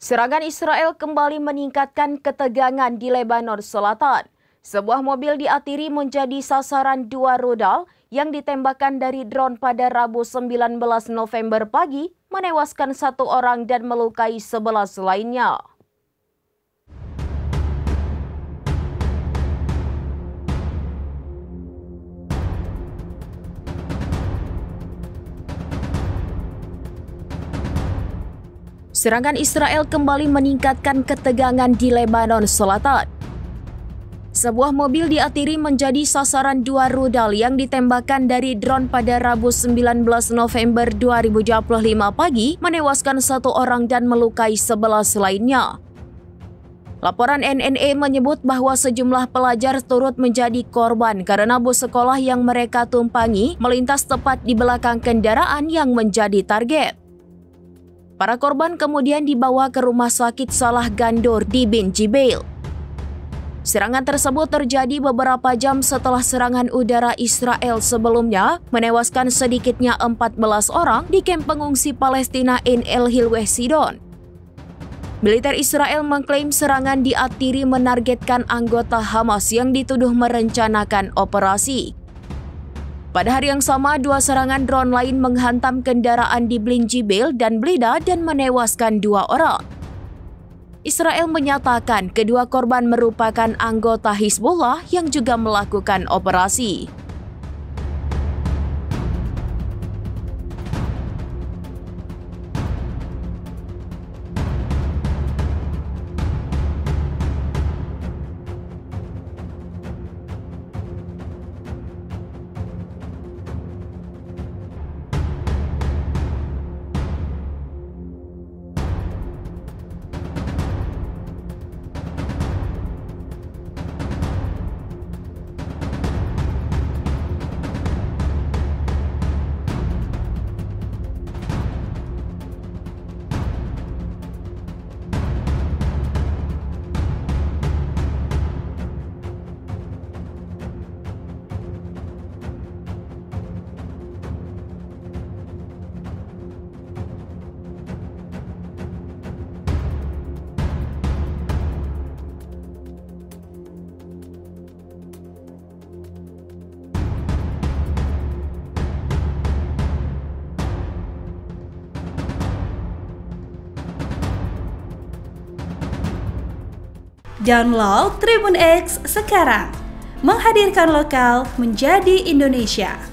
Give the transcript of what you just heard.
Serangan Israel kembali meningkatkan ketegangan di Lebanon Selatan. Sebuah mobil di Atiri menjadi sasaran dua rudal yang ditembakkan dari drone pada Rabu 19 November pagi, menewaskan satu orang dan melukai 11 lainnya. Serangan Israel kembali meningkatkan ketegangan di Lebanon Selatan. Sebuah mobil di Atiri menjadi sasaran dua rudal yang ditembakkan dari drone pada Rabu 19 November 2025 pagi, menewaskan satu orang dan melukai 11 lainnya. Laporan NNE menyebut bahwa sejumlah pelajar turut menjadi korban karena bus sekolah yang mereka tumpangi melintas tepat di belakang kendaraan yang menjadi target. Para korban kemudian dibawa ke rumah sakit Salah Gandour di Bin Jibeil. Serangan tersebut terjadi beberapa jam setelah serangan udara Israel sebelumnya, menewaskan sedikitnya 14 orang di kamp pengungsi Palestina in El Hilweh Sidon. Militer Israel mengklaim serangan di Atiri menargetkan anggota Hamas yang dituduh merencanakan operasi. Pada hari yang sama, dua serangan drone lain menghantam kendaraan di Bin Jibeil dan Blida dan menewaskan dua orang. Israel menyatakan kedua korban merupakan anggota Hizbullah yang juga melakukan operasi. Download Tribun X sekarang, menghadirkan lokal menjadi Indonesia.